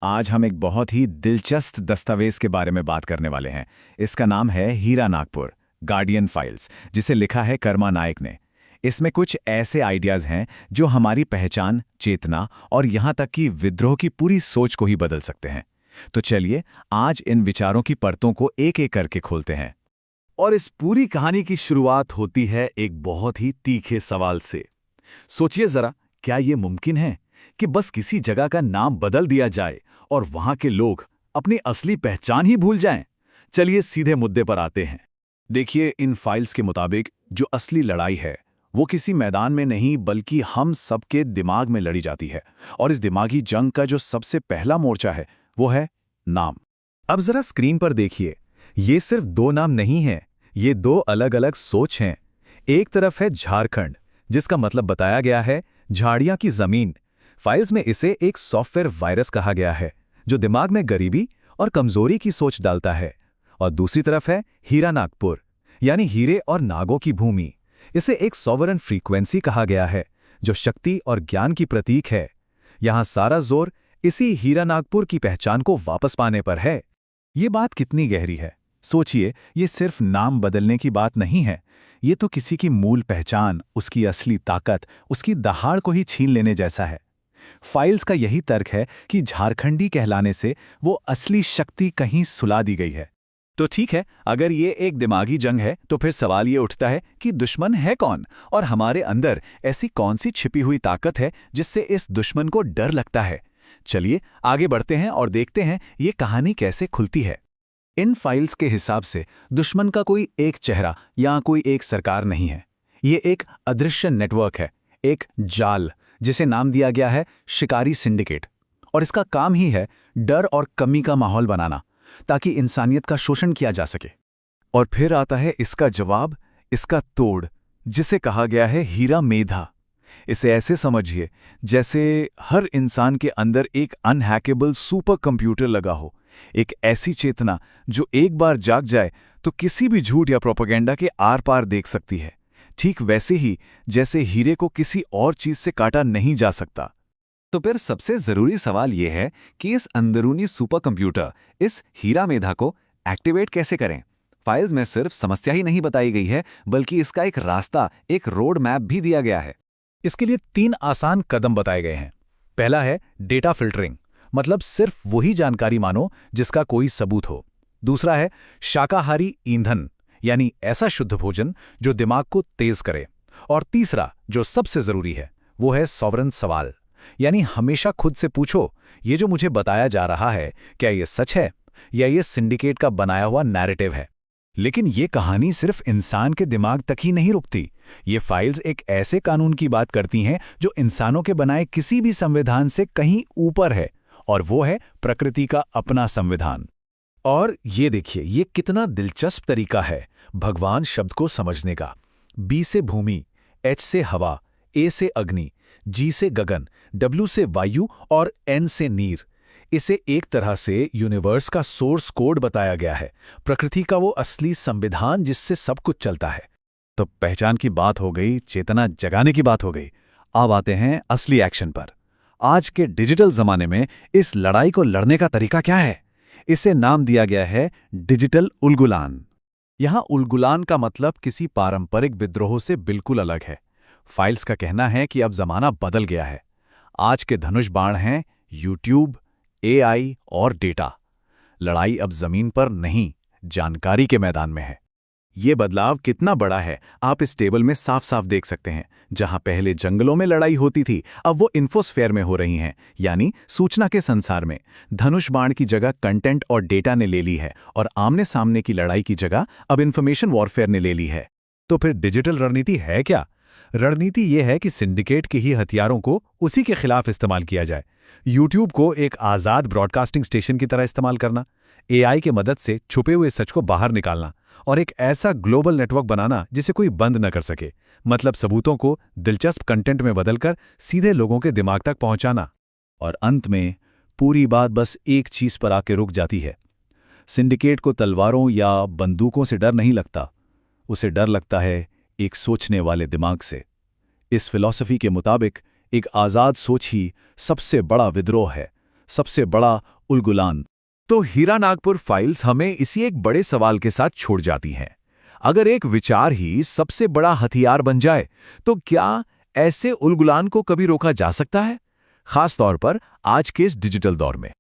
आज हम एक बहुत ही दिलचस्प दस्तावेज के बारे में बात करने वाले हैं। इसका नाम है हीरा नागपुर गार्डियन फाइल्स, जिसे लिखा है कर्मा नायक ने। इसमें कुछ ऐसे आइडियाज हैं जो हमारी पहचान, चेतना और यहाँ तक कि विद्रोह की पूरी सोच को ही बदल सकते हैं। तो चलिए आज इन विचारों की परतों को एक एक करके खोलते हैं। और इस पूरी कहानी की शुरुआत होती है एक बहुत ही तीखे सवाल से। सोचिए जरा, क्या ये मुमकिन है कि बस किसी जगह का नाम बदल दिया जाए और वहां के लोग अपनी असली पहचान ही भूल जाएं? चलिए सीधे मुद्दे पर आते हैं। देखिए, इन फाइल्स के मुताबिक जो असली लड़ाई है वो किसी मैदान में नहीं बल्कि हम सबके दिमाग में लड़ी जाती है। और इस दिमागी जंग का जो सबसे पहला मोर्चा है वो है नाम। अब जरा स्क्रीन पर देखिए, ये सिर्फ दो नाम नहीं हैं, ये दो अलग अलग सोच हैं। एक तरफ है झारखंड, जिसका मतलब बताया गया है झाड़ियां की जमीन। फाइल्स में इसे एक सॉफ्टवेयर वायरस कहा गया है जो दिमाग में गरीबी और कमजोरी की सोच डालता है। और दूसरी तरफ है हीरा नागपुर, यानी हीरे और नागों की भूमि। इसे एक सॉवरन फ्रीक्वेंसी कहा गया है जो शक्ति और ज्ञान की प्रतीक है। यहां सारा जोर इसी हीरा नागपुर की पहचान को वापस पाने पर है। ये बात कितनी गहरी है। सोचिए, ये सिर्फ नाम बदलने की बात नहीं है। ये तो किसी की मूल पहचान, उसकी असली ताकत, उसकी दहाड़ को ही छीन लेने जैसा है। फाइल्स का यही तर्क है कि झारखंडी कहलाने से वो असली शक्ति कहीं सुला दी गई है। तो ठीक है, अगर ये एक दिमागी जंग है तो फिर सवाल ये उठता है कि दुश्मन है कौन, और हमारे अंदर ऐसी कौन सी छिपी हुई ताकत है जिससे इस दुश्मन को डर लगता है। चलिए आगे बढ़ते हैं और देखते हैं ये कहानी कैसे खुलती है। इन फाइल्स के हिसाब से दुश्मन का कोई एक चेहरा या कोई एक सरकार नहीं है। ये एक अदृश्य नेटवर्क है, एक जाल जिसे नाम दिया गया है शिकारी सिंडिकेट। और इसका काम ही है डर और कमी का माहौल बनाना, ताकि इंसानियत का शोषण किया जा सके। और फिर आता है इसका जवाब, इसका तोड़, जिसे कहा गया है हीरा मेधा। इसे ऐसे समझिए जैसे हर इंसान के अंदर एक अनहैकेबल सुपर कंप्यूटर लगा हो, एक ऐसी चेतना जो एक बार जाग जाए तो किसी भी झूठ या प्रोपेगेंडा के आर पार देख सकती है। ठीक वैसे ही जैसे हीरे को किसी और चीज से काटा नहीं जा सकता। तो फिर सबसे जरूरी सवाल यह है कि इस अंदरूनी सुपर कंप्यूटर, इस हीरा मेधा को एक्टिवेट कैसे करें। फाइल्स में सिर्फ समस्या ही नहीं बताई गई है, बल्कि इसका एक रास्ता, एक रोड मैप भी दिया गया है। इसके लिए 3 आसान कदम बताए गए हैं। पहला है डेटा फिल्टरिंग, मतलब सिर्फ वही जानकारी मानो जिसका कोई सबूत हो। दूसरा है शाकाहारी ईंधन, यानी ऐसा शुद्ध भोजन जो दिमाग को तेज करे। और तीसरा, जो सबसे जरूरी है, वो है सॉवरन सवाल, यानी हमेशा खुद से पूछो, ये जो मुझे बताया जा रहा है, क्या ये सच है या ये सिंडिकेट का बनाया हुआ नैरेटिव है। लेकिन ये कहानी सिर्फ इंसान के दिमाग तक ही नहीं रुकती। ये फाइल्स एक ऐसे कानून की बात करती हैं जो इंसानों के बनाए किसी भी संविधान से कहीं ऊपर है, और वो है प्रकृति का अपना संविधान। और ये देखिए, ये कितना दिलचस्प तरीका है भगवान शब्द को समझने का। बी से भूमि, एच से हवा, ए से अग्नि, जी से गगन, डब्ल्यू से वायु और एन से नीर। इसे एक तरह से यूनिवर्स का सोर्स कोड बताया गया है, प्रकृति का वो असली संविधान जिससे सब कुछ चलता है। तो पहचान की बात हो गई, चेतना जगाने की बात हो गई। अब आते हैं असली एक्शन पर। आज के डिजिटल जमाने में इस लड़ाई को लड़ने का तरीका क्या है? इसे नाम दिया गया है डिजिटल उलगुलान। यहां उलगुलान का मतलब किसी पारंपरिक विद्रोह से बिल्कुल अलग है। फाइल्स का कहना है कि अब जमाना बदल गया है। आज के धनुष बाण हैं यूट्यूब, एआई और डेटा। लड़ाई अब जमीन पर नहीं, जानकारी के मैदान में है। ये बदलाव कितना बड़ा है आप इस टेबल में साफ साफ देख सकते हैं। जहां पहले जंगलों में लड़ाई होती थी, अब वो इन्फोस्फेयर में हो रही हैं, यानी सूचना के संसार में। धनुष बाण की जगह कंटेंट और डेटा ने ले ली है, और आमने सामने की लड़ाई की जगह अब इन्फॉर्मेशन वॉरफेयर ने ले ली है। तो फिर डिजिटल रणनीति है क्या? रणनीति ये है कि सिंडिकेट के ही हथियारों को उसी के खिलाफ इस्तेमाल किया जाए। यूट्यूब को एक आज़ाद ब्रॉडकास्टिंग स्टेशन की तरह इस्तेमाल करना, एआई की मदद से छुपे हुए सच को बाहर निकालना, और एक ऐसा ग्लोबल नेटवर्क बनाना जिसे कोई बंद न कर सके। मतलब सबूतों को दिलचस्प कंटेंट में बदलकर सीधे लोगों के दिमाग तक पहुंचाना। और अंत में पूरी बात बस एक चीज पर आके रुक जाती है। सिंडिकेट को तलवारों या बंदूकों से डर नहीं लगता, उसे डर लगता है एक सोचने वाले दिमाग से। इस फिलॉसफी के मुताबिक एक आज़ाद सोच ही सबसे बड़ा विद्रोह है, सबसे बड़ा उलगुलान। तो हीरा नागपुर फाइल्स हमें इसी एक बड़े सवाल के साथ छोड़ जाती हैं। अगर एक विचार ही सबसे बड़ा हथियार बन जाए, तो क्या ऐसे उलगुलान को कभी रोका जा सकता है? खास तौर पर आज के इस डिजिटल दौर में।